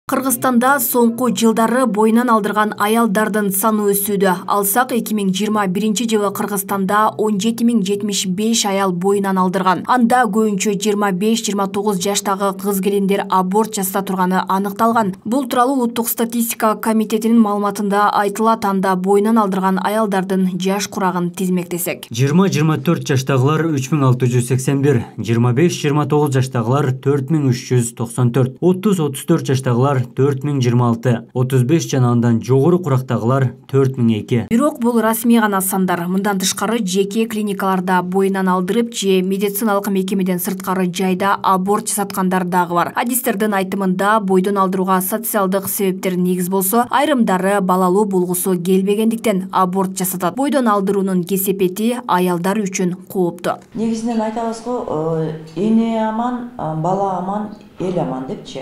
Кыргызстанда соңку жылдары бойынан алдырган аялдардын саны өсүүдө. Алсак 2021 жылы Кыргызстанда 17.075 аял бойынан алдырган. Анда көбүнчө 25-29 жаштагы кыз-келиндер аборт жасата турганы аныкталган. Бул тууралуу Улуттук статистика комитетинин маалыматында айтылат. Анда бойынан алдырган аялдардын жаш курагын тизмектесек. 20-24 жаштагылар 3681, 25-29 жаштагылар 4394, 30-34 жаштагылар 4026, 35 жана андан жогору курактагылар 4002. Бирок бул расмий гана сандар. Мындан тышкары жеке клиникаларда бойынан алдырып же медициналык мекемеден сырткары жайда аборт жасаткандар дагы бар. Адистердин айтымында бойдон алдырууга социалдык себептер негиз болсо, айрымдары балалуу болгусу келбегендиктен аборт жасатат. Бойдон алдыруунун кесепети аялдар үчүн кооптуу. Негизинен айтабыз го, эне аман, бала аман, эл аман депчи.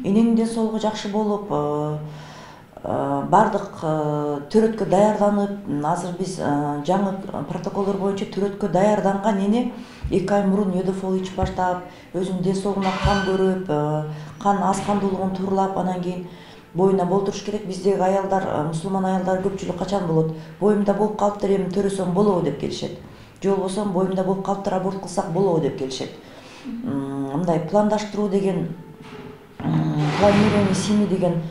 Эненин денсаулыгу жакшы болуп, бардык төрөткө даярданып, азыр биз жаңы протоколдор боюнча төрөткө даярданган эне 2 ай мурун йодофол ичип баштап, өзүнүн денсаулыгуна кан көрүп, кан аз кандуулугун тууралап, анан кийин боюна болтуруш керек. Биздеги аялдар, мусулман аялдар көпчүлүк качан болот? Боюмда болуп калыптыр, эми төрөсөм болобу деп келишет. Же болбосо боюмда болуп калыптыр, аборт кылсак болобу деп келишет. Мындай пландаштыруу деген, планирование семьи деген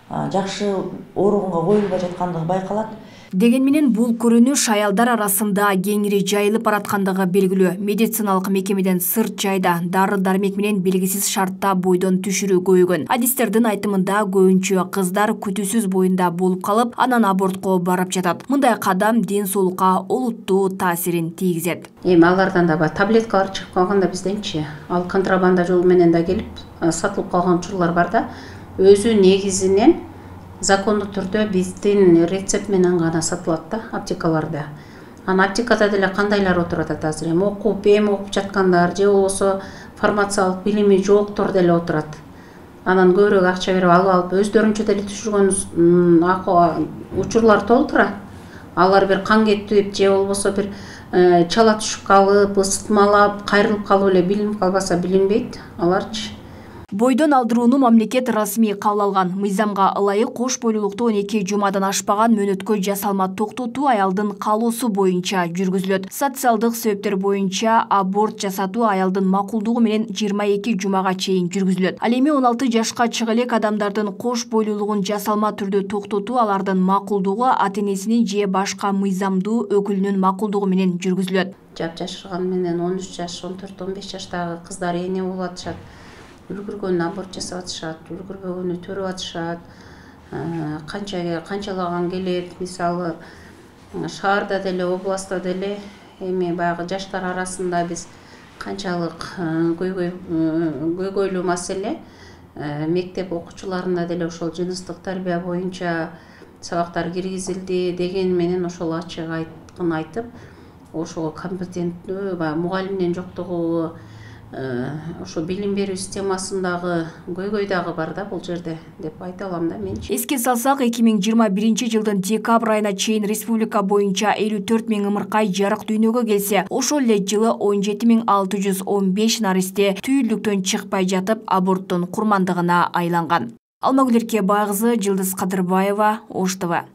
жакшы орунга коюлбай жаткандыгы байкалат. Деген менен бул көрүнүш аялдар арасында кеңири жайылып бараткандыгы белгилүү. Медициналык мекемеден сырт жайда дары-дармек менен белгисиз шартта бойдон түшүрүү көбөйгөн. Адистердин айтымында көбүнчө кыздар күтүүсүз боюнда болуп калып, анан абортко барып жатат. Мындай кадам ден соолукка олуттуу таасирин тийгизет. Эми алардан да таблеткалар чыгып калганда бизденчи, ал контрабанда жолу менен да келип сатылып калган учурлар бар да, өзү негизинен закондуу түрдө биздин рецепт менен гана сатылат да аптекаларда. Анан аптекада деле кандайлар отурат азыр, эми окуп жаткандар же болбосо фармациялык билими жоктор деле отурат. Анан көбүрөөк акча берип алып өздөрүнчө деле түшүргөн учурлар толтура. Алар бир кан кетип же болбосо бир чала түшүп калып, ысытмалап, кайрылып калып эле билинип калбаса билинбейт аларчы. Бойдон алдырууну мамлекет расмий кабыл алган. Мыйзамга ылайык кош бойлуулукту 12 жумадан ашпаган мөөнөткө жасалма токтотуу аялдын каалоосу боюнча жүргүзүлөт. Социалдык себептер боюнча аборт жасатуу аялдын макулдугу менен 22 жумага чейин жүргүзүлөт. Ал эми 16 жашка чыга элек адамдардын кош бойлуулугун жасалма түрдө токтотуу алардын макулдугу ата-энесинин же башка мыйзамдуу өкүлүнүн макулдугу менен жүргүзүлөт. Жашырган менен 13 жаш, 14-15 жаштагы кыздар эне болуп атышат. Үлгүргөн аборт жасап атышат, үлгүрбөгөнү төрөп атышат. Канчалаган келет, мисалы шаарда деле, областта деле, эми баягы жаштар арасында биз канчалык көйгөйлүү маселе мектеп окуучуларында деле ошол жыныстык тарбия боюнча сабактар киргизилди деген менен ошол ачык айткын айтып, ошого компетенттүү мугалимдин жоктугу, ошо билим берүү системасындагы көйгөй дагы бар да бул жерде деп айта алам да мен. Эске салсак, 2021 жылдын декабрь айына чейин республика боюнча 54 000 ымыркай жарык дүйнөгө келсе, ошол эле жылы 17 615 наристе түйүлдүктөн чыкпай жатып аборттун курмандыгына айланган. Алмагүл Эркебайкызы, Жылдыз Кадырбаева, Ош ТВ.